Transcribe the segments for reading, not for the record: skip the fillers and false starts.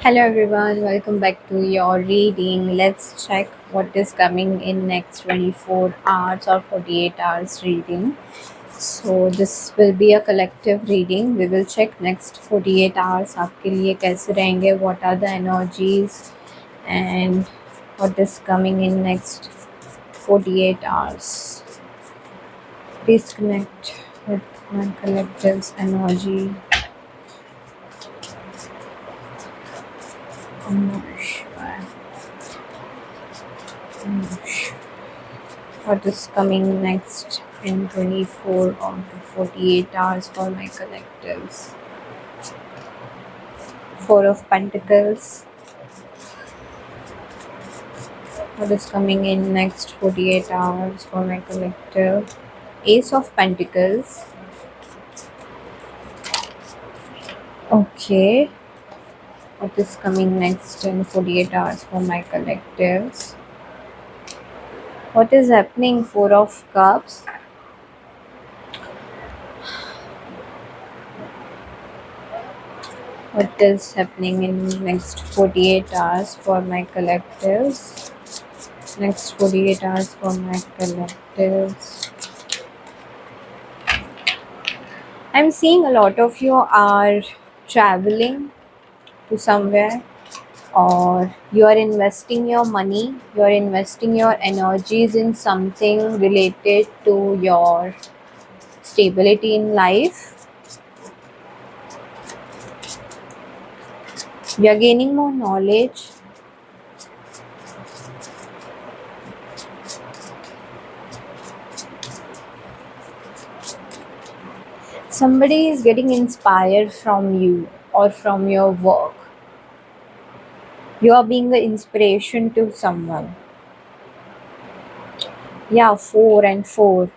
Hello everyone, welcome back to your reading. Let's check what is coming in next 24 hours or 48 hours reading. So this will be a collective reading. We will check next 48 hours आपके लिए कैसे रहेंगे, what are the energies and what is coming in next 48 hours. Please connect with my collective's energy. What is coming next in 24 or to 48 hours for my collectives? Four of Pentacles. What is coming in next 48 hours for my collective? Ace of Pentacles. Okay. What is coming next in 48 hours for my collectives? What is happening? Four of Cups. What is happening in next 48 hours for my collectives? Next 48 hours for my collectives. I'm seeing a lot of you are traveling to somewhere, or you are investing your money, you are investing your energies in something related to your stability in life. You are gaining more knowledge. Somebody is getting inspired from you or from your work. You are being the inspiration to someone. Yeah, 4 and 4.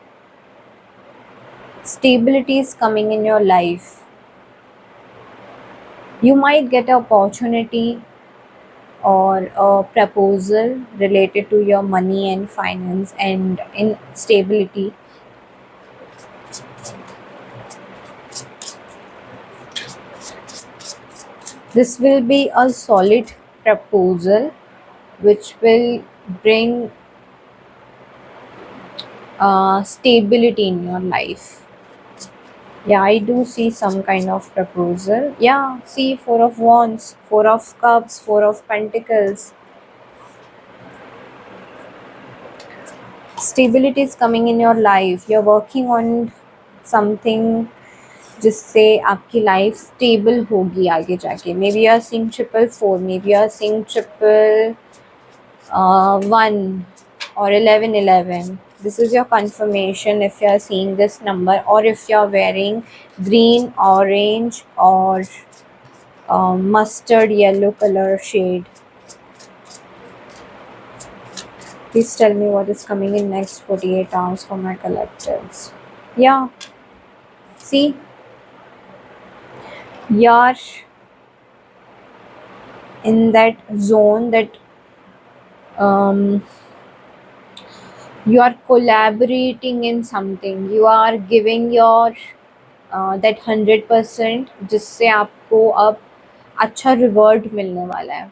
Stability is coming in your life. You might get an opportunity or a proposal related to your money and finance and in stability. This will be a solid proposal which will bring stability in your life. Yeah, I do see some kind of proposal. Yeah, see, 4 of Wands, 4 of Cups, 4 of Pentacles. Stability is coming in your life. You're working on something जिससे आपकी life stable होगी आगे जाके. Maybe are seeing 444, maybe are seeing 111 or 1111. This is your confirmation if you are seeing this number, or if you are wearing green, orange or mustard yellow color shade. Please tell me what is coming in next 48 hours for my collectives. Yeah, see, you're in that zone that you are collaborating in something. You are giving your that 100%, जिससे आपको अब अच्छा reward मिलने वाला है.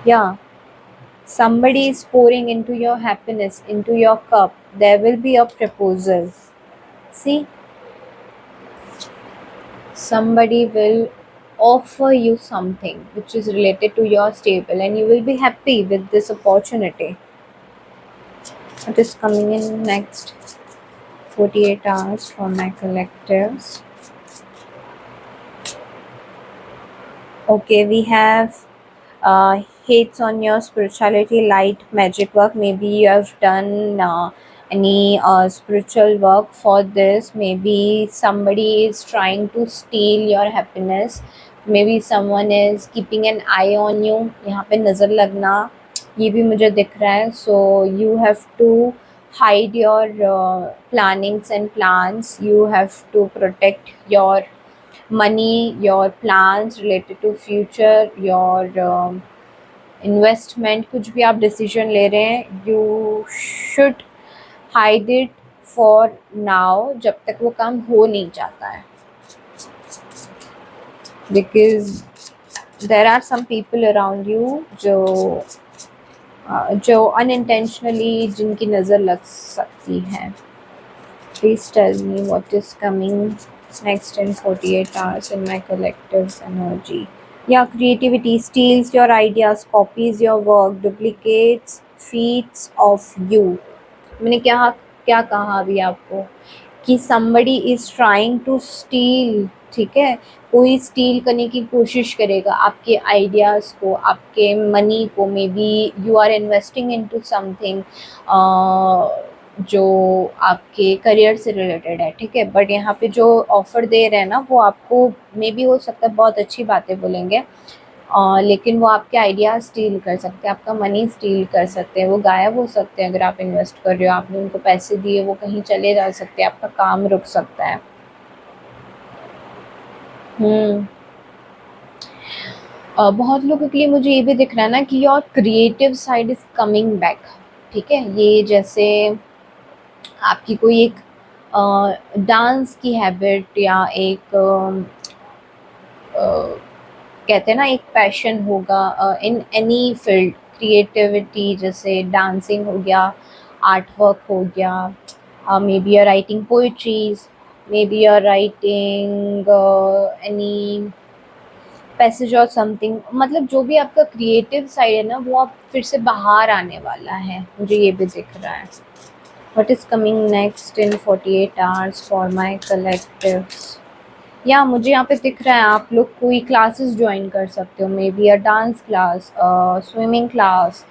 Yeah, somebody is pouring into your happiness, into your cup. There will be a proposal. See, somebody will offer you something which is related to your stable, and you will be happy with this opportunity. It is coming in next 48 hours for my collectives. Okay, we have hates on your spirituality, light magic work. Maybe you have done any spiritual work for this. Maybe somebody is trying to steal your happiness. Maybe someone is keeping an eye on you. यहाँ पे नज़र लगना ये भी मुझे दिख रहा है. So you have to hide your plannings and plans. You have to protect your money, your plans related to future, your investment, कुछ भी आप डिसीजन ले रहे हैं, you should hide it for now, जब तक वो काम हो नहीं जाता है. Because there are some people around you जो अनइंटेंशनली जिनकी नज़र लग सकती है. Please tell me what is coming next in 48 hours in my collective's energy. Yeah, creativity steals your ideas, copies your work, duplicates feats of you. मैंने क्या क्या कहा अभी आपको कि somebody is trying to steal. ठीक है, कोई स्टील करने की कोशिश करेगा आपके आइडियाज़ को, आपके मनी को. Maybe you are investing into something जो आपके करियर से रिलेटेड है. ठीक है, बट यहाँ पे जो ऑफ़र दे रहे हैं ना, वो आपको मे बी हो सकता है बहुत अच्छी बातें बोलेंगे, लेकिन वो आपके आइडिया स्टील कर सकते हैं, आपका मनी स्टील कर सकते हैं, वो गायब हो सकते हैं. अगर आप इन्वेस्ट कर रहे हो, आपने उनको पैसे दिए, वो कहीं चले जा सकते हैं, आपका काम रुक सकता है. बहुत लोगों के लिए मुझे ये भी दिख रहा है ना कि your creative side is coming back. ठीक है, ये जैसे आपकी कोई एक डांस की हैबिट या एक कहते हैं ना एक पैशन होगा इन एनी फील्ड. क्रिएटिविटी जैसे डांसिंग हो गया, आर्ट वर्क हो गया, maybe are writing poetries, maybe are writing any passage और समथिंग. मतलब जो भी आपका क्रिएटिव साइड है ना, वो आप फिर से बाहर आने वाला है, मुझे ये भी दिख रहा है. What is coming next in 48 hours for my collectives. या मुझे यहाँ पे दिख रहा है आप लोग कोई क्लासेस ज्वाइन कर सकते हो. Maybe a dance class, swimming class,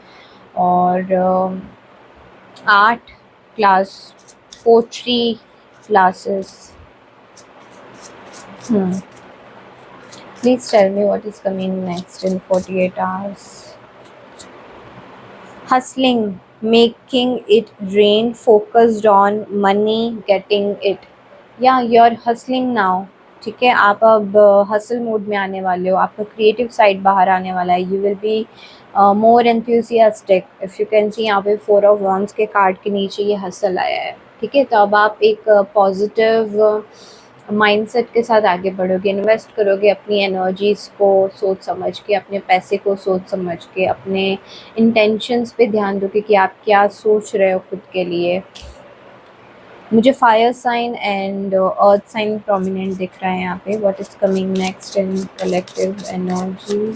और art class, pottery classes. Please tell me what is coming next in 48 hours. Hustling, making it rain, focused on money, getting it. Yeah, you're hustling now. ठीक है, आप अब hustle mode में आने वाले हो, आपका क्रिएटिव साइड बाहर आने वाला है. You will be more enthusiastic. If you can सी, यहाँ पे 4 ऑफ वॉन्ड्स के कार्ड के नीचे ये हसल आया है. ठीक है, तो अब आप एक पॉजिटिव माइंडसेट के साथ आगे बढ़ोगे, इन्वेस्ट करोगे अपनी एनर्जीज़ को सोच समझ के, अपने पैसे को सोच समझ के, अपने इंटेंशंस पे ध्यान दोगे कि आप क्या सोच रहे हो खुद के लिए. मुझे fire sign and earth sign prominent दिख रहा है यहाँ पे. What is coming next in collective energy.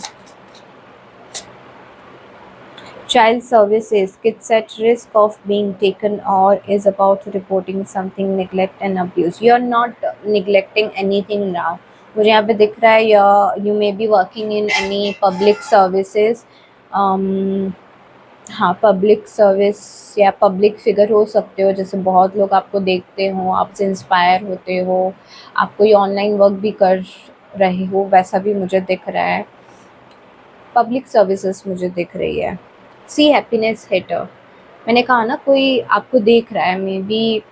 Child services, kids at risk of being taken or is about reporting something, neglect and abuse. You are not neglecting anything now. मुझे यहाँ पे दिख रहा है you may be working in any public services. हाँ, public service या public figure हो सकते हो, जैसे बहुत लोग आपको देखते हो, आपसे इंस्पायर होते हो, आप कोई ऑनलाइन वर्क भी कर रहे हो, वैसा भी मुझे दिख रहा है. पब्लिक सर्विसेज मुझे दिख रही है. सी हैप्पीनेस हिटर. मैंने कहा ना कोई आपको देख रहा है, मे बी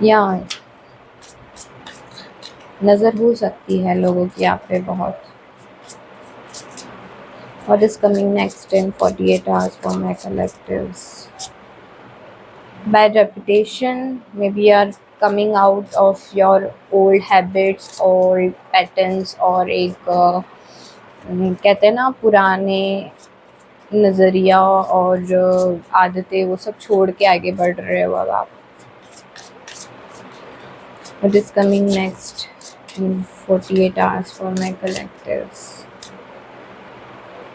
या नज़र हो सकती है लोगों की आप पे बहुत. What is coming next in 48 hours for my collectives? Bad reputation. Maybe you are coming out of your old habits or patterns और एक कहते हैं ना पुराने नज़रिया और आदतें, वो सब छोड़ के आगे बढ़ रहे हो अब आप. What is coming next in 48 hours for my collectives?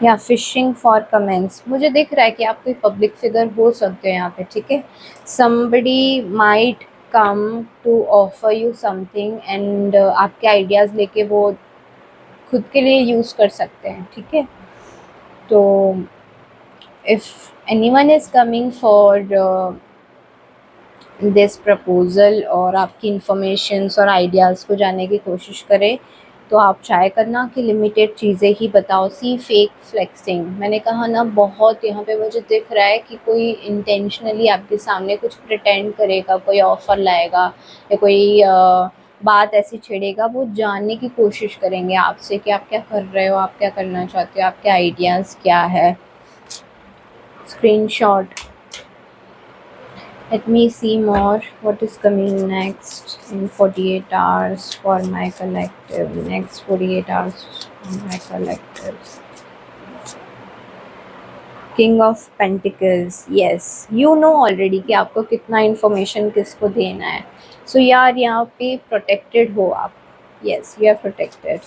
या फिशिंग फॉर कमेंट्स. मुझे दिख रहा है कि आप कोई पब्लिक फिगर हो सकते हैं यहाँ पे. ठीक है, somebody might come to offer you something and आपके आइडियाज़ लेके वो खुद के लिए यूज़ कर सकते हैं. ठीक है, तो if anyone is coming for this proposal और आपकी इन्फॉर्मेशंस और आइडियाज़ को जानने की कोशिश करें, तो आप ट्राई करना कि लिमिटेड चीज़ें ही बताओ. सी फेक फ्लेक्सिंग. मैंने कहा ना, बहुत यहाँ पे मुझे दिख रहा है कि कोई इंटेंशनली आपके सामने कुछ प्रिटेंड करेगा, कोई ऑफ़र लाएगा या कोई बात ऐसी छेड़ेगा, वो जानने की कोशिश करेंगे आपसे कि आप क्या कर रहे हो, आप क्या करना चाहते हो, आपके आइडियाज़ क्या है. Screenshot. Let me see more. What is coming next in 48 hours for my collective? Next 48 hours for my collective. King of Pentacles. Yes, you know already कि आपको कितना information किसको देना है. So यार यहाँ पे protected हो आप. Yes, you are protected.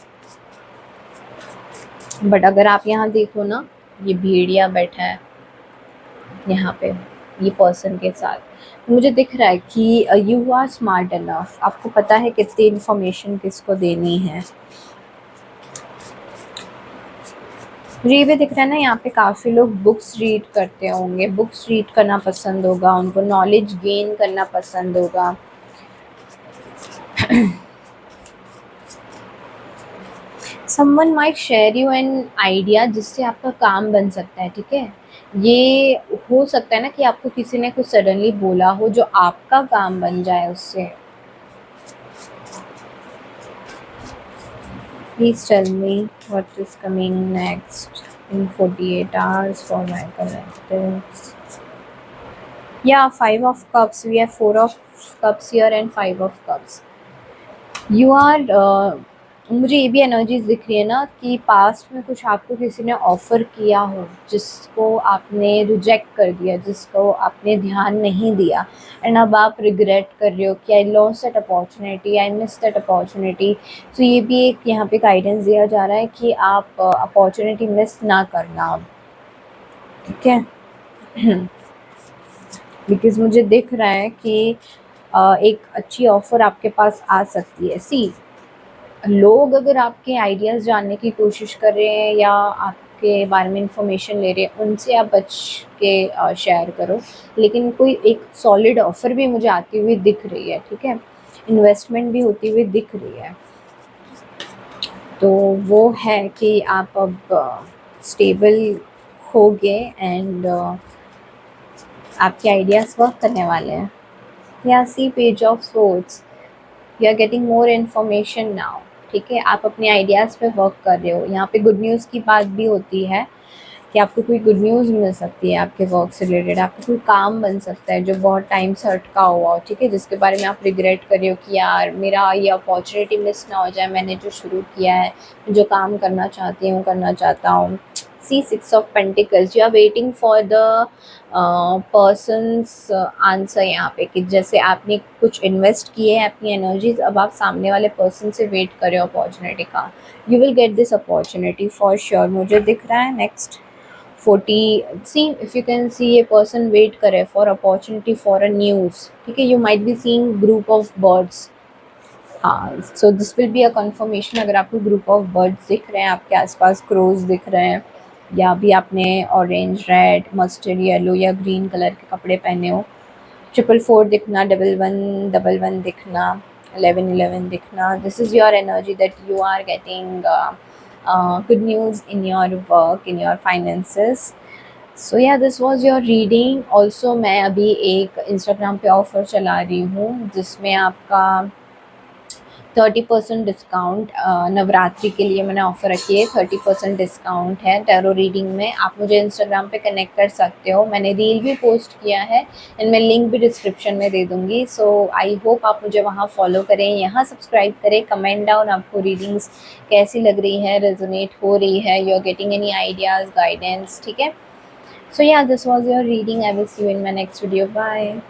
But अगर आप यहाँ देखो ना, ये भेड़िया बैठा है यहाँ पे ये पर्सन के साथ, तो मुझे दिख रहा है कि यू आर स्मार्ट इनफ, आपको पता है कितनी इन्फॉर्मेशन किसको देनी है. मुझे ये भी दिख रहा है ना, यहाँ पे काफ़ी लोग बुक्स रीड करते होंगे, बुक्स रीड करना पसंद होगा उनको, नॉलेज गेन करना पसंद होगा. Someone might share you an idea जिससे आपका काम बन सकता है. ठीक है, ये हो सकता है ना कि आपको किसी ने कुछ सडनली बोला हो जो आपका काम बन जाए उससे. Please tell me what is coming next in 48 hours for my collectives. Yeah, 5 of cups. We have 4 of cups here and 5 of cups. You are मुझे ये भी एनर्जीज दिख रही है ना कि पास्ट में कुछ आपको किसी ने ऑफ़र किया हो जिसको आपने रिजेक्ट कर दिया, जिसको आपने ध्यान नहीं दिया, एंड अब आप रिग्रेट कर रहे हो कि I lost that opportunity, I miss that opportunity. तो ये भी एक यहाँ पे गाइडेंस दिया जा रहा है कि आप अपॉर्चुनिटी मिस ना करना अब. ठीक है, बिकॉज मुझे दिख रहा है कि एक अच्छी ऑफ़र आपके पास आ सकती है. सी, लोग अगर आपके आइडियाज़ जानने की कोशिश कर रहे हैं या आपके बारे में इंफॉर्मेशन ले रहे हैं, उनसे आप बच के शेयर करो. लेकिन कोई एक सॉलिड ऑफ़र भी मुझे आती हुई दिख रही है. ठीक है, इन्वेस्टमेंट भी होती हुई दिख रही है. तो वो है कि आप अब स्टेबल हो गए एंड आपके आइडियाज़ वर्क करने वाले हैं. Yeah see page of swords, you are getting more information now. ठीक है, आप अपने आइडियाज़ पे वर्क कर रहे हो. यहाँ पे गुड न्यूज़ की बात भी होती है कि आपको कोई गुड न्यूज़ मिल सकती है आपके वर्क से रिलेटेड. आपको कोई काम बन सकता है जो बहुत टाइम से अटका हुआ हो. ठीक है, जिसके बारे में आप रिग्रेट कर रहे हो कि यार मेरा ये अपॉर्चुनिटी मिस ना हो जाए, मैंने जो शुरू किया है, जो काम करना चाहती हूँ, करना चाहता हूँ. See 6 of pentacles, you are waiting for the person's answer. यहाँ पे कि जैसे आपने कुछ इन्वेस्ट किए हैं अपनी एनर्जीज, अब आप सामने वाले पर्सन से वेट कर रहे हो अपॉर्चुनिटी का. You will get this opportunity for sure, मुझे दिख रहा है. Next 40, see if you can see, ये पर्सन वेट करे for opportunity for a news. ठीक है, you might be seeing group of birds. हाँ, so this will be a confirmation. अगर आपको ग्रुप ऑफ बर्ड्स दिख रहे हैं आपके आसपास, क्रोज दिख रहे हैं, या भी आपने ऑरेंज, रेड, मस्टर्ड, येलो या ग्रीन कलर के कपड़े पहने हो. 444 दिखना, 1111 दिखना, 1111 दिखना. This is your energy that you are getting good news in your work, in your finances. So yeah this was your reading. Also मैं अभी एक इंस्टाग्राम पे ऑफ़र चला रही हूँ जिसमें आपका 30% डिस्काउंट, नवरात्रि के लिए मैंने ऑफ़र रखी है. 30% डिस्काउंट है टैरो रीडिंग में. आप मुझे इंस्टाग्राम पे कनेक्ट कर सकते हो. मैंने रील भी पोस्ट किया है एंड मैं लिंक भी डिस्क्रिप्शन में दे दूँगी. सो आई होप आप मुझे वहाँ फॉलो करें, यहाँ सब्सक्राइब करें. कमेंट डाउन आपको रीडिंग्स कैसी लग रही है, रेजोनेट हो रही है, you are getting any ideas, guidance. ठीक है, so yeah this was your reading. I will see you in my next video. Bye.